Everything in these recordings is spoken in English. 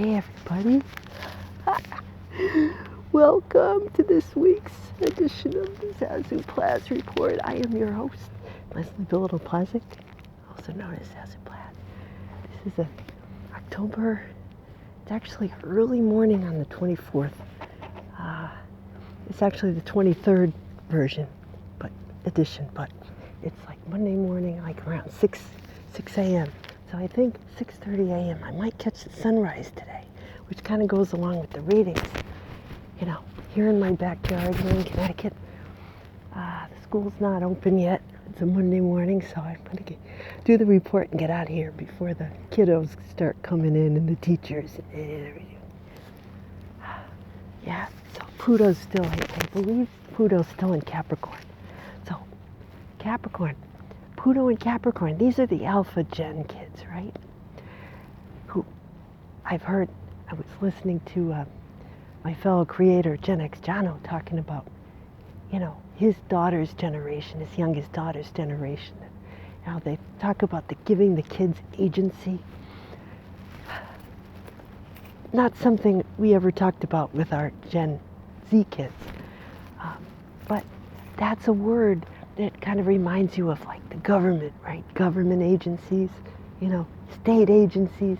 Hey everybody. Welcome to this week's edition of the Zazoo Plazz Report. I am your host, Leslie Plazic, also known as Zazoo Plazz. This is October, it's actually early morning on the 24th. It's actually the 23rd edition, but it's like Monday morning, like around 6 a.m. So I think 6:30 a.m. I might catch the sunrise today, which kind of goes along with the readings. You know, here in my backyard here in Connecticut, the school's not open yet. It's a Monday morning, so I'm going to do the report and get out of here before the kiddos start coming in and the teachers and everything. Yeah, so Pluto's still, I believe Pluto's still in Capricorn. So, Capricorn, Pluto and Capricorn, these are the Alpha Gen kids, right? Who I've heard, I was listening to my fellow creator, Gen X Jono, talking about, you know, his daughter's generation, his youngest daughter's generation. How they talk about giving the kids agency. Not something we ever talked about with our Gen Z kids. But that's a word that kind of reminds you of like the government, right? Government agencies, you know, state agencies.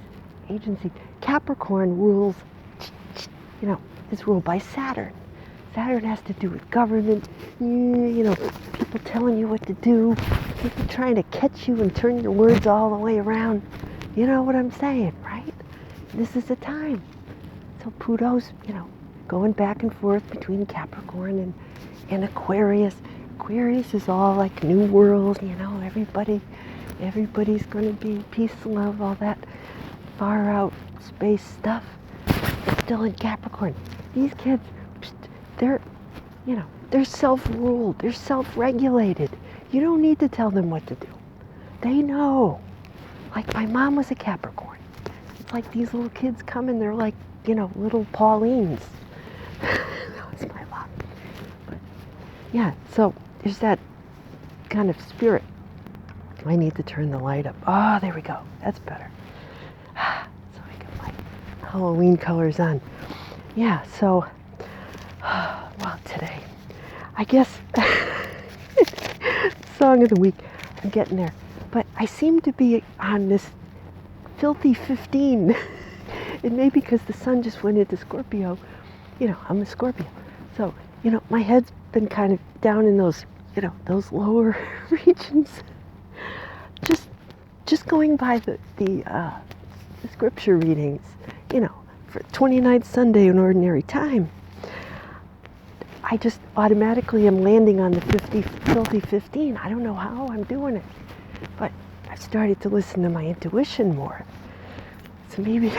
Capricorn rules, you know, is ruled by Saturn. Saturn has to do with government, you know, people telling you what to do, people trying to catch you and turn your words all the way around. You know what I'm saying, right? This is the time. So Pluto's, you know, going back and forth between Capricorn and Aquarius. Aquarius is all like New World, you know, everybody's going to be peace, love, all that far out space stuff. It's still in Capricorn. These kids, they're, you know, they're self-ruled, they're self-regulated. You don't need to tell them what to do. They know. Like my mom was a Capricorn. It's like these little kids come and they're like, you know, little Paulines. That was my mom. But yeah, so there's that kind of spirit. I need to turn the light up. Oh, there we go. That's better. So I got my Halloween colors on. Yeah, so, well, today, I guess, song of the week, I'm getting there. But I seem to be on this filthy 15. It may be because the sun just went into Scorpio. You know, I'm a Scorpio. So, you know, my head's been kind of down in those, you know, those lower regions. Just going by the scripture readings, you know, for 29th Sunday in Ordinary Time, I just automatically am landing on the filthy 15. I don't know how I'm doing it, but I've started to listen to my intuition more. So maybe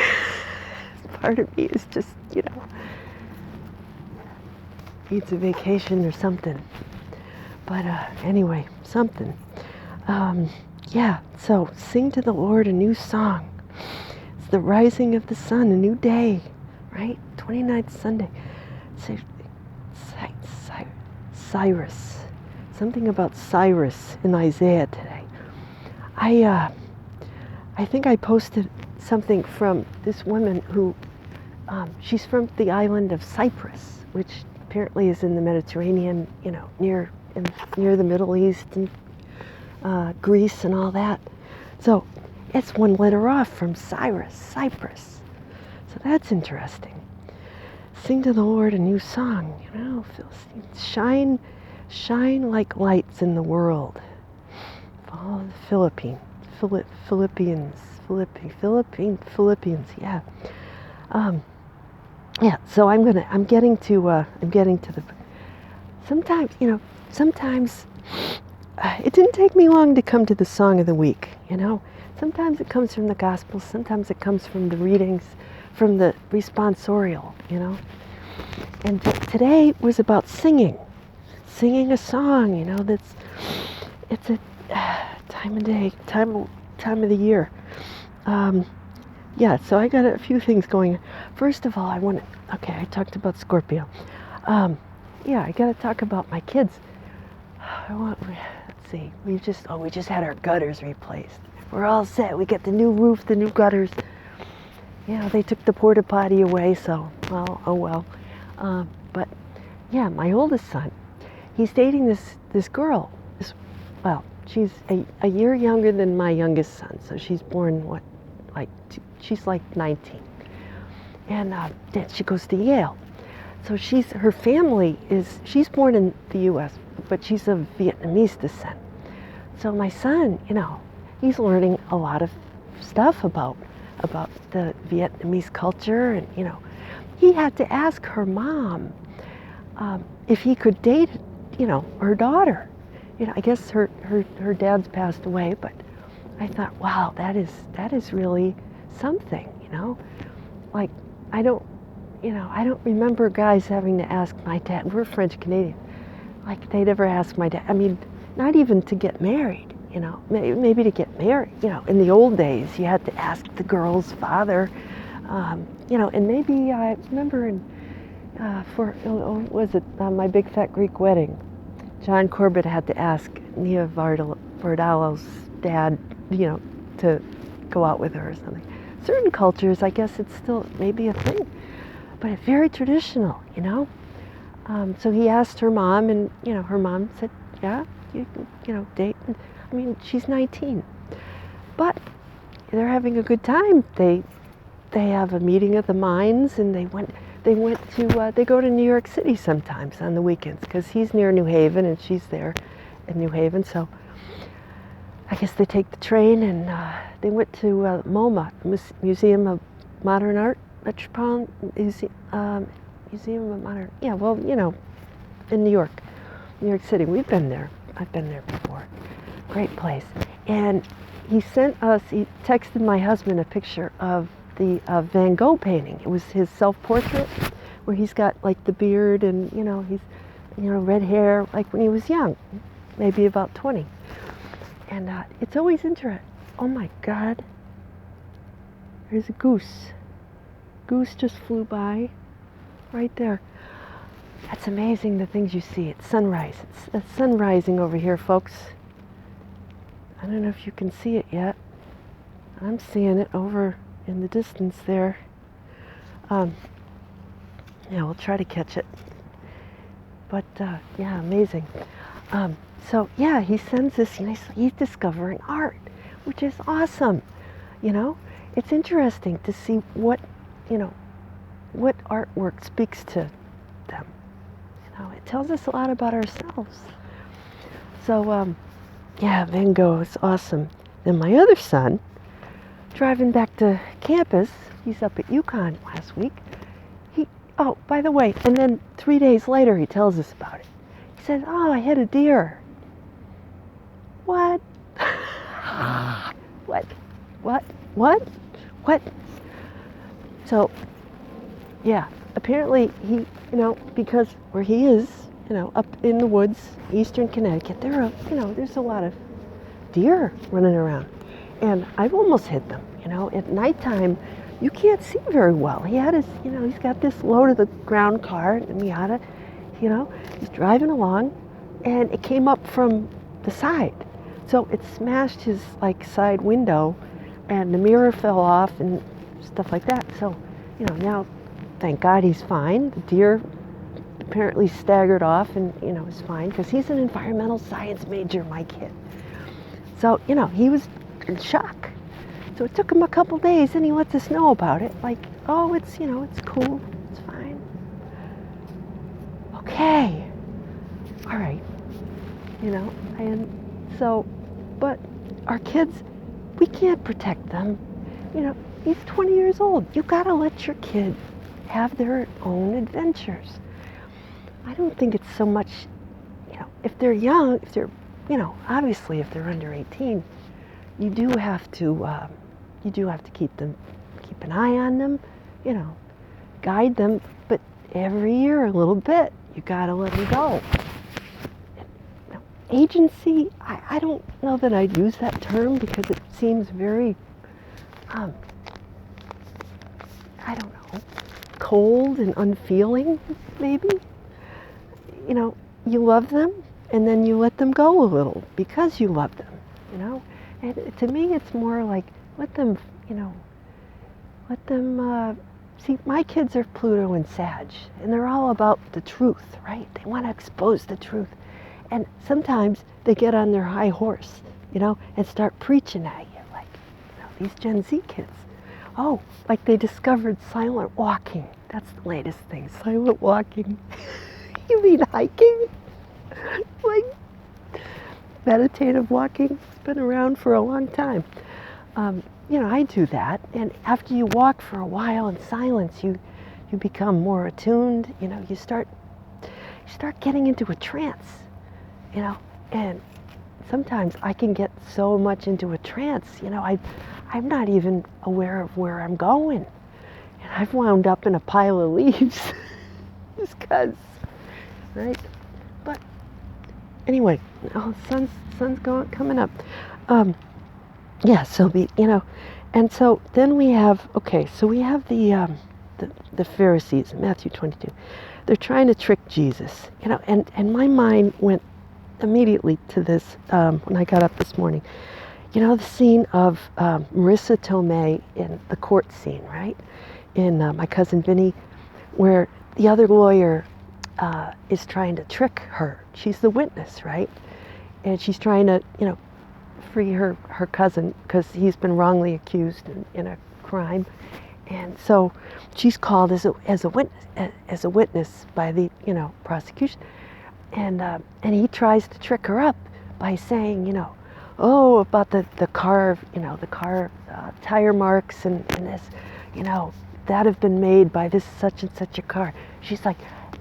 part of me is just, you know, needs a vacation or something. But anyway, something. Yeah, so sing to the Lord a new song. It's the rising of the sun, a new day, right? 29th Sunday. Cyrus. Something about Cyrus in Isaiah today. I think I posted something from this woman who, she's from the island of Cyprus, which apparently is in the Mediterranean, you know, near the Middle East and Greece and all that. So it's one letter off from Cyprus. So that's interesting. Sing to the Lord a new song, you know, shine like lights in the world. Follow the Philippines, yeah. Yeah, so I'm getting to the, sometimes, you know, it didn't take me long to come to the song of the week, you know. Sometimes it comes from the gospel, sometimes it comes from the readings, from the responsorial, you know. And today was about singing a song, you know, it's a time of the year. Yeah, so I got a few things going. First of all, I talked about Scorpio. Yeah, I got to talk about my kids. Let's see, we just had our gutters replaced. We're all set. We got the new roof, the new gutters. Yeah, they took the porta potty away, so, well, oh well. But yeah, my oldest son, he's dating this girl. Well, she's a year younger than my youngest son, so she's born, she's like 19. And then she goes to Yale. So her family she's born in the U.S., but she's of Vietnamese descent. So my son, he's learning a lot of stuff about the Vietnamese culture, and he had to ask her mom if he could date, her daughter. I guess her dad's passed away, but I thought, wow, that is really something, Like, I don't remember guys having to ask my dad. We're French Canadian. Like, they'd ever ask my dad. I mean, not even to get married, maybe to get married. In the old days, you had to ask the girl's father, and maybe I remember my Big Fat Greek Wedding, John Corbett had to ask Nia Vardalos' dad, to go out with her or something. Certain cultures, I guess it's still maybe a thing, but it's very traditional, So he asked her mom, and her mom said, "Yeah, you can, date." I mean, she's 19, but they're having a good time. They have a meeting of the minds, and they go to New York City sometimes on the weekends because he's near New Haven and she's there in New Haven. So I guess they take the train, and they went to MoMA, Museum of Modern Art, Metropolitan Museum of Modern. Yeah, well, in New York City. We've been there. I've been there before. Great place. And he texted my husband a picture of the Van Gogh painting. It was his self-portrait where he's got like the beard and, he's, red hair like when he was young, maybe about 20. And it's always interesting. Oh my God, there's a goose. Goose just flew by right there. That's amazing, the things you see. It's sunrise. It's sun rising over here, folks. I don't know if you can see it yet. I'm seeing it over in the distance there. Yeah, we'll try to catch it. But yeah, amazing. So yeah, he sends this, he's discovering art, which is awesome. It's interesting to see what artwork speaks to them. It tells us a lot about ourselves. So yeah, Van Gogh is awesome. Then my other son, driving back to campus, he's up at UConn last week. Oh, by the way, and then 3 days later he tells us about it. He said, "Oh, I hit a deer." What? What? So, yeah, apparently he, because where he is, up in the woods, eastern Connecticut, there's a lot of deer running around. And I've almost hit them, at nighttime, you can't see very well. He had his, he's got this low to the ground car, a Miata, he's driving along, and it came up from the side. So it smashed his side window, and the mirror fell off and stuff like that. So, now, thank God he's fine. The deer apparently staggered off and, is fine because he's an environmental science major, my kid. So, he was in shock. So it took him a couple days, and he lets us know about it. Oh, it's, it's cool, it's fine. Okay, all right, and so, but our kids, we can't protect them. He's 20 years old. You gotta let your kid have their own adventures. I don't think it's so much, if they're young, if they're, obviously if they're under 18, you do have to keep an eye on them, guide them, but every year a little bit, you gotta let them go. Agency, I don't know that I'd use that term because it seems very, I don't know, cold and unfeeling, maybe. You love them, and then you let them go a little because you love them, And to me, it's more like let them let them, see, my kids are Pluto and Sag, and they're all about the truth, right? They want to expose the truth. And sometimes they get on their high horse, and start preaching at you, like, these Gen Z kids. Oh, like they discovered silent walking. That's the latest thing, silent walking. You mean hiking? Like meditative walking? It's been around for a long time. I do that, and after you walk for a while in silence, you become more attuned. You start getting into a trance. And sometimes I can get so much into a trance. I'm not even aware of where I'm going, and I've wound up in a pile of leaves just 'cause, right? But anyway, sun's coming up. Yeah, so and so then we have the Pharisees, Matthew 22. They're trying to trick Jesus, and my mind went immediately to this when I got up this morning. The scene of Marissa Tomei in the court scene, right? In My Cousin Vinny, where the other lawyer is trying to trick her. She's the witness, right? And she's trying to, free her cousin because he's been wrongly accused in a crime. And so she's called as a witness by the, prosecution. And he tries to trick her up by saying, about the car, tire marks and this, that have been made by this such and such a car. She's like,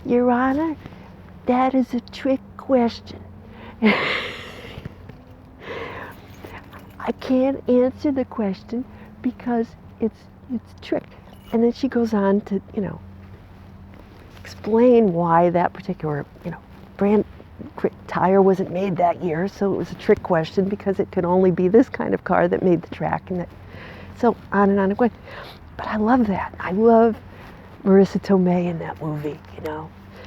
Your Honor, that is a trick question. I can't answer the question because it's a trick. And then she goes on to, explain why that particular, brand tire wasn't made that year, so it was a trick question because it could only be this kind of car that made the track, and so on and on and on. But I love that. I love Marissa Tomei in that movie,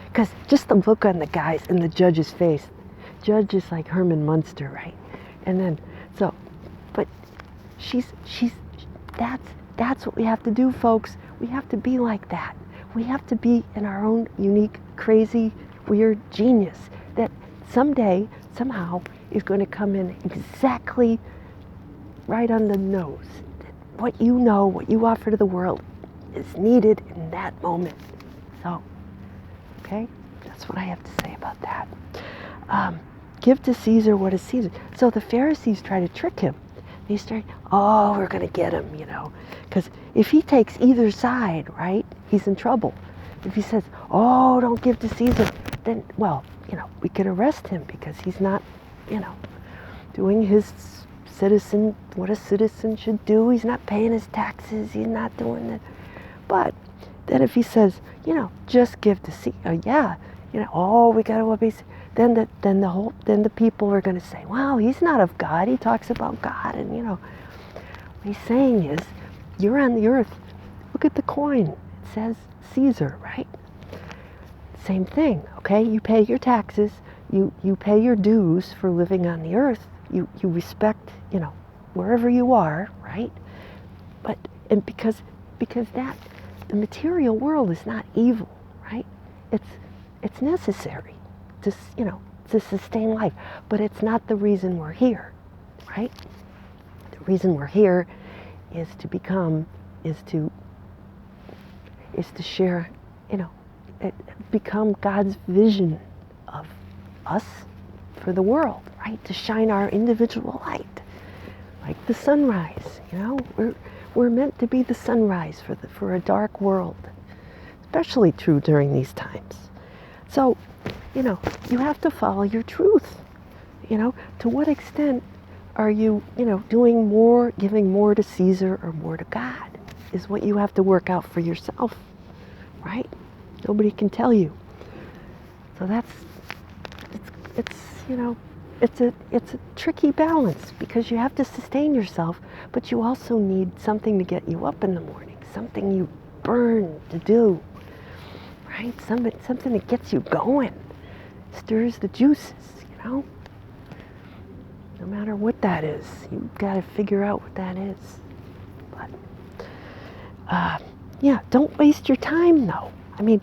because just the look on the guys in the judge's face. Judge is like Herman Munster, right? And then but that's what we have to do, folks. We have to be like that. We have to be in our own unique, crazy, weird genius that someday, somehow, is going to come in exactly right on the nose. What you offer to the world is needed in that moment. So, okay, that's what I have to say about that. Give to Caesar what is Caesar. So the Pharisees try to trick him. They start, we're going to get him, because if he takes either side, right, he's in trouble. If he says, don't give to Caesar, then, we could arrest him because he's not, doing his what a citizen should do. He's not paying his taxes. He's not doing it. But then if he says, just give to Caesar, we got to obey. Then the people are going to say, well, he's not of God. He talks about God, and what he's saying is, you're on the earth. Look at the coin. It says Caesar, right? Same thing, okay? You pay your taxes. You pay your dues for living on the earth. You respect, wherever you are, right? And because that the material world is not evil, right? It's necessary to sustain life, but it's not the reason we're here, right? The reason we're here is to share, become God's vision of us for the world, right? To shine our individual light, like the sunrise. We're meant to be the sunrise for a dark world, especially true during these times. So, you have to follow your truth. To what extent are you, doing more, giving more to Caesar or more to God is what you have to work out for yourself, right? Nobody can tell you. So it's a tricky balance because you have to sustain yourself, but you also need something to get you up in the morning, something you burn to do, right? Something that gets you going, stirs the juices, No matter what that is, you've got to figure out what that is. But Yeah, don't waste your time though. I mean,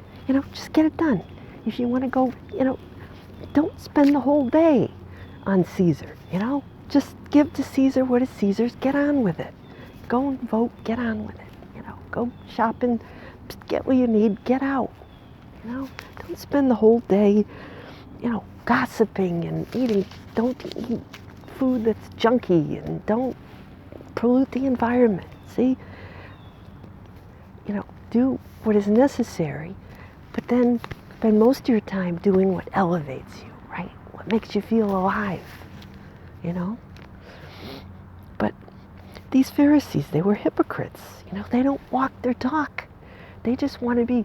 just get it done. If you want to go, don't spend the whole day on Caesar, Just give to Caesar what is Caesar's, get on with it. Go and vote, get on with it, Go shopping, get what you need, get out, Don't spend the whole day, gossiping and don't eat food that's junky and don't pollute the environment, see? Do what is necessary, but then spend most of your time doing what elevates you, right? What makes you feel alive, But these Pharisees, they were hypocrites, they don't walk their talk. They just want to be,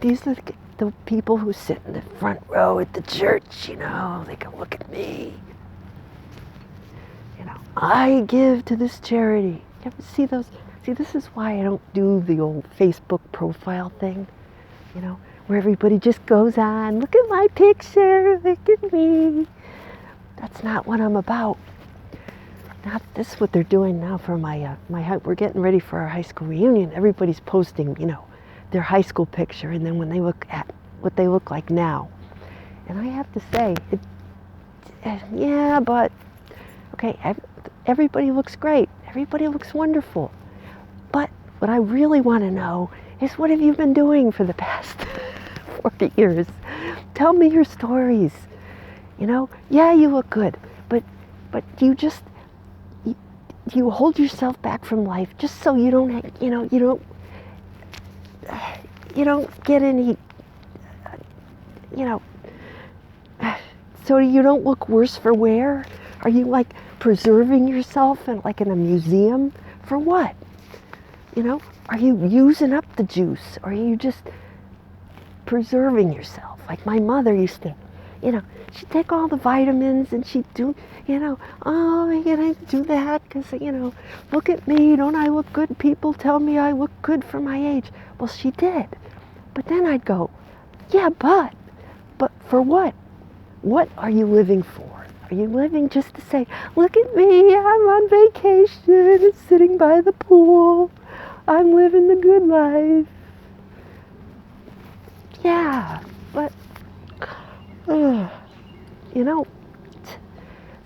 these are the people who sit in the front row at the church, they can look at me. I give to this charity. You ever see those? See, this is why I don't do the old Facebook profile thing, where everybody just goes on, look at my picture, look at me. That's not what I'm about. This is what they're doing now for we're getting ready for our high school reunion. Everybody's posting, their high school picture, and then when they look at what they look like now. And I have to say, but, okay, everybody looks great. Everybody looks wonderful. But what I really want to know is, what have you been doing for the past 40 years? Tell me your stories. Yeah, you look good, but do you hold yourself back from life just so you don't, you don't get any, so you don't look worse for wear? Are you like preserving yourself in a museum? For what? Are you using up the juice? Or are you just preserving yourself? Like my mother used to, she'd take all the vitamins and she'd do, oh, I gotta do that because, look at me, don't I look good? People tell me I look good for my age. Well, she did. But then I'd go, yeah, but for what? What are you living for? Are you living just to say, look at me, I'm on vacation, sitting by the pool, I'm living the good life? Yeah, but,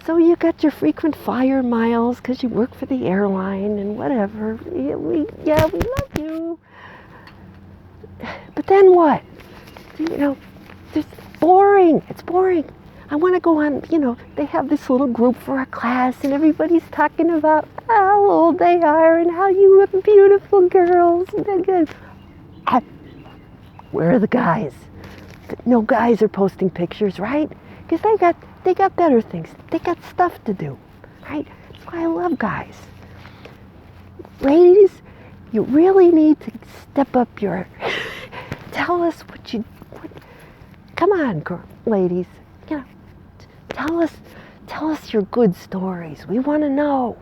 so you got your frequent flyer miles because you work for the airline and whatever. We love you. But then what? It's boring. It's boring. I want to go on, they have this little group for our class and everybody's talking about how old they are and how you are beautiful girls. Where are the guys? No guys are posting pictures, right? Because they got better things. They got stuff to do, right? That's why I love guys. Ladies, you really need to step up your, tell us come on, ladies, tell us your good stories. We want to know.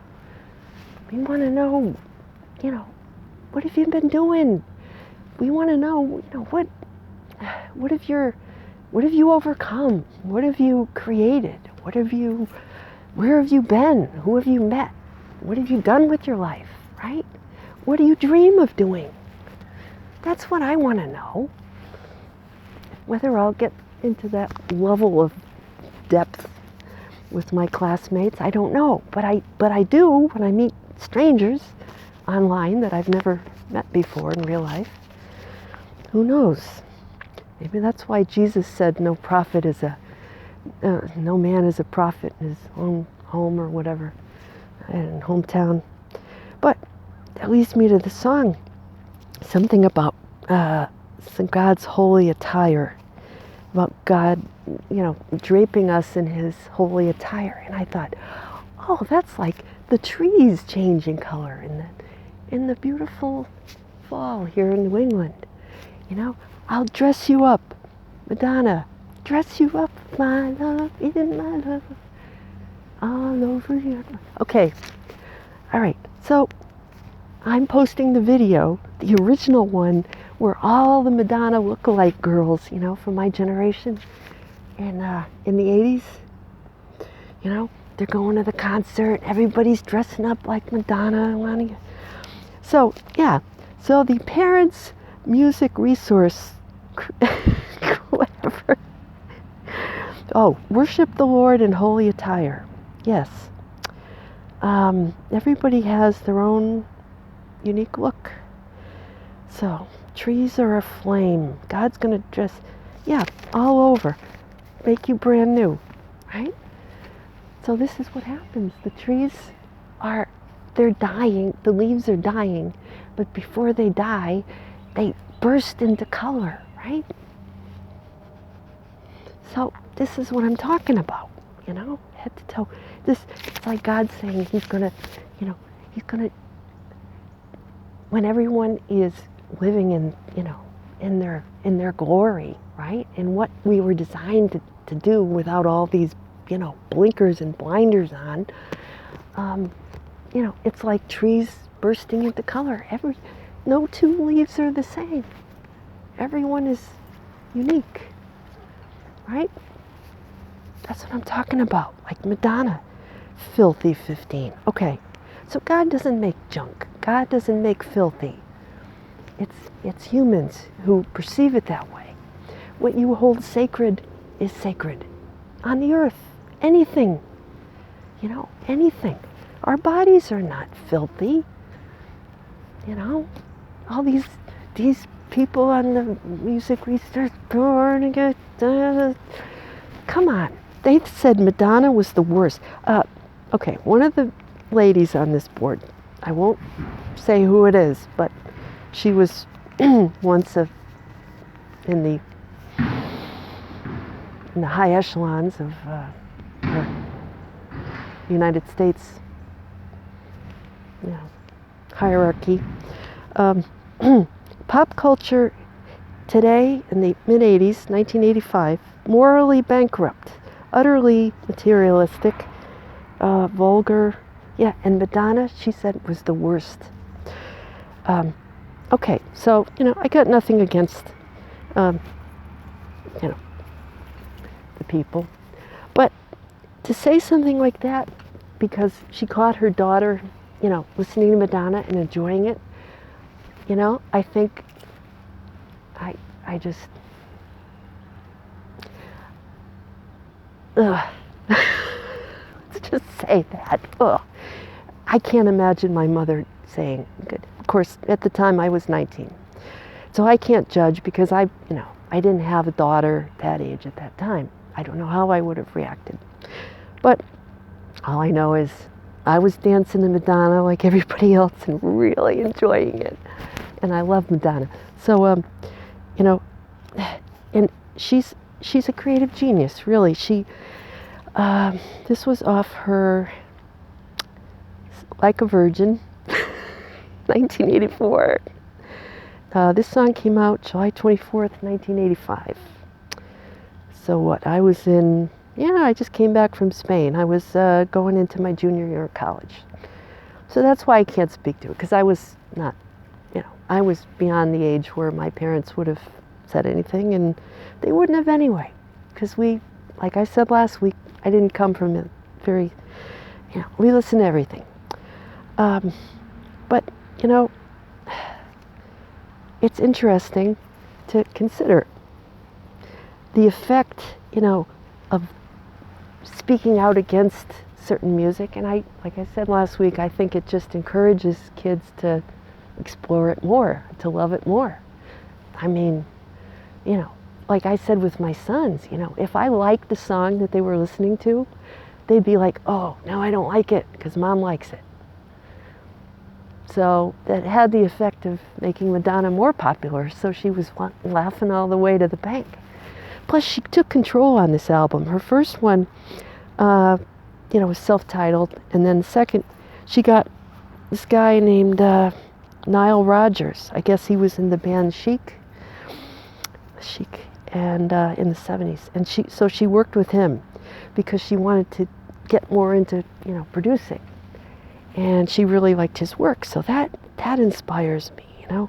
We want to know, what have you been doing? We want to know, what have you overcome? What have you created? Where have you been? Who have you met? What have you done with your life, right? What do you dream of doing? That's what I want to know. Whether I'll get into that level of depth with my classmates, I don't know. But I do when I meet strangers online that I've never met before in real life. Who knows? Maybe that's why Jesus said no man is a prophet in his own home or whatever, in hometown. But that leads me to the song, something about God's holy attire, about God, draping us in his holy attire. And I thought, oh, that's like the trees changing color in the beautiful fall here in New England. I'll dress you up, Madonna, dress you up, my love, in my love, all over you. Okay, all right, so I'm posting the video, the original one, where all the Madonna look-alike girls, from my generation, in the 80s, they're going to the concert, everybody's dressing up like Madonna. So, yeah, So the parents' music resource, whatever. Oh, worship the Lord in holy attire. Yes. Everybody has their own unique look. So, trees are aflame. God's going to dress, all over, make you brand new, right? So this is what happens. The trees they're dying, the leaves are dying, but before they die, they burst into color, right? So this is what I'm talking about, head to toe. It's like God saying he's gonna, when everyone is living in their glory, right? And what we were designed to do without all these, blinkers and blinders on, it's like trees bursting into color. No two leaves are the same. Everyone is unique, right? That's what I'm talking about. Like Madonna, filthy 15. Okay, so God doesn't make junk. God doesn't make filthy. It's humans who perceive it that way. What you hold sacred is sacred. On the earth, anything, anything. Our bodies are not filthy. All these people on the music research board, come on. They said Madonna was the worst. Okay, one of the ladies on this board, I won't say who it is, but she was once in the high echelons of the United States, hierarchy. Pop culture today in the mid-'80s, 1985, morally bankrupt, utterly materialistic, vulgar. Yeah, and Madonna, she said, was the worst. Okay, so, I got nothing against, the people. But to say something like that because she caught her daughter, listening to Madonna and enjoying it, I think I just, ugh. Let's just say that. Ugh. I can't imagine my mother saying, good. Of course, at the time I was 19. So I can't judge because I didn't have a daughter that age at that time. I don't know how I would have reacted. But all I know is I was dancing to Madonna like everybody else and really enjoying it. And I love Madonna. So, and she's a creative genius, really. This was off her Like a Virgin, 1984. This song came out July 24th, 1985. So what, I was I just came back from Spain. I was going into my junior year of college. So that's why I can't speak to it, because I was not, I was beyond the age where my parents would have said anything, and they wouldn't have anyway, because like I said last week, I didn't come from a very, we listen to everything. But, it's interesting to consider the effect, of speaking out against certain music. And like I said last week, I think it just encourages kids to explore it more, to love it more. I mean, like I said with my sons, if I liked the song that they were listening to, they'd be like, oh, no, I don't like it because Mom likes it. So that had the effect of making Madonna more popular, so she was laughing all the way to the bank. Plus, she took control on this album. Her first one, was self-titled, and then the second, she got this guy named Nile Rodgers. I guess he was in the band Chic, and in the 70s. And she worked with him because she wanted to get more into, producing. And she really liked his work, so that inspires me, You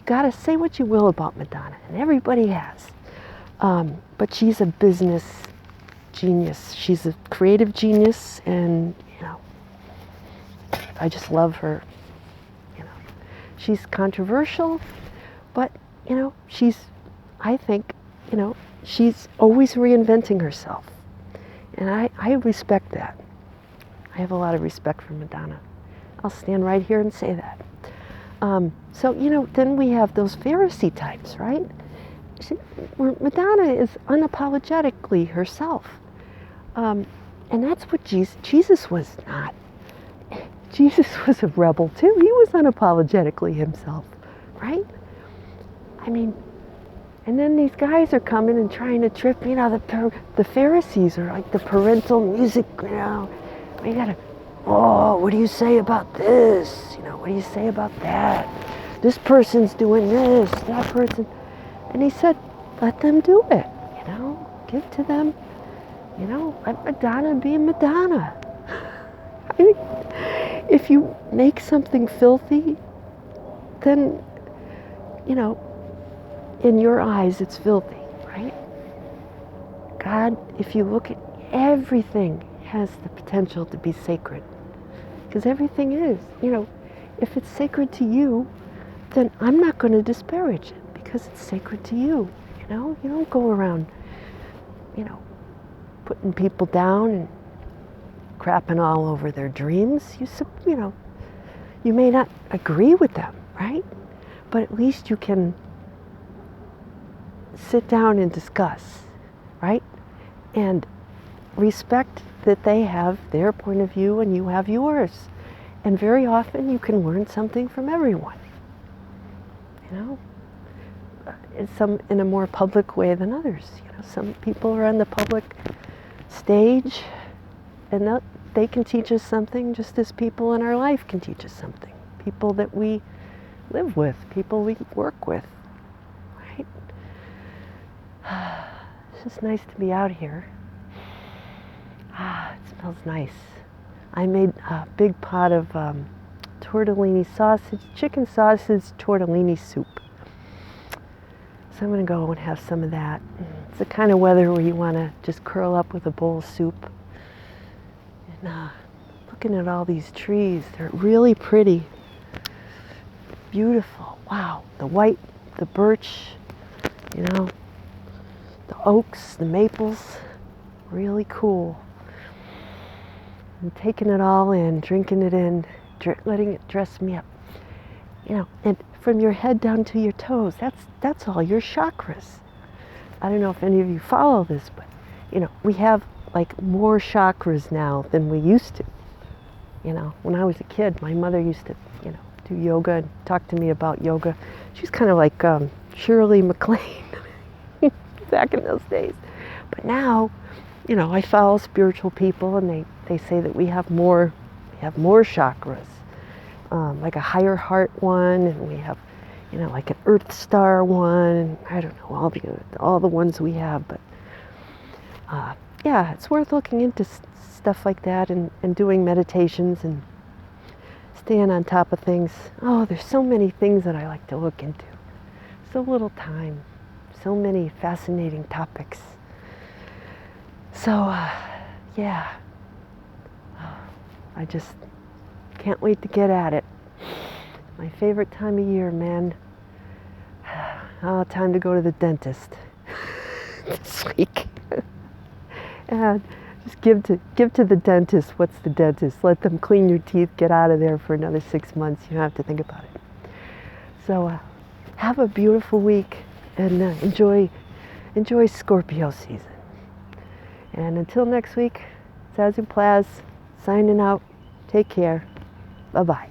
gotta say what you will about Madonna, and everybody has. But she's a business genius. She's a creative genius, and, I just love her. she's controversial, but I think, she's always reinventing herself. And I respect that. I have a lot of respect for Madonna. I'll stand right here and say that. So, then we have those Pharisee types, right? Where Madonna is unapologetically herself. And that's what Jesus was not. Jesus was a rebel too. He was unapologetically himself, right? I mean, and then these guys are coming and trying to trip, the Pharisees are like the parental music, we gotta, what do you say about this? What do you say about that? This person's doing this, that person. And he said, let them do it, give to them, let Madonna be Madonna. I mean, if you make something filthy, then, in your eyes it's filthy, right? God, if you look at everything, has the potential to be sacred. Because everything is, if it's sacred to you, then I'm not going to disparage it because it's sacred to you, You don't go around, putting people down and crapping all over their dreams. You may not agree with them, right? But at least you can sit down and discuss, right? And respect that they have their point of view and you have yours. And very often you can learn something from everyone, in a more public way than others. Some people are on the public stage and they can teach us something just as people in our life can teach us something. People that we live with, people we work with, right? It's just nice to be out here. It smells nice. I made a big pot of tortellini sausage, chicken sausage tortellini soup. So I'm going to go and have some of that. It's the kind of weather where you want to just curl up with a bowl of soup. And looking at all these trees, they're really pretty. Beautiful. Wow. The white, the birch, the oaks, the maples. Really cool. And taking it all in, drinking it in, letting it dress me up. And from your head down to your toes, that's all your chakras. I don't know if any of you follow this, but we have like more chakras now than we used to. When I was a kid, my mother used to, do yoga and talk to me about yoga. She's kind of like Shirley MacLaine back in those days. But now, I follow spiritual people and they say that we have more chakras, like a higher heart one, and we have, like an earth star one, and I don't know, all the ones we have, but yeah, it's worth looking into stuff like that and doing meditations and staying on top of things. Oh, there's so many things that I like to look into. So little time, so many fascinating topics. So, yeah, I just can't wait to get at it. My favorite time of year, man. Oh, time to go to the dentist this week. And just give to the dentist. What's the dentist? Let them clean your teeth. Get out of there for another 6 months. You don't have to think about it. So have a beautiful week and enjoy Scorpio season. And until next week, Zazoo Plazz signing out. Take care. Bye-bye.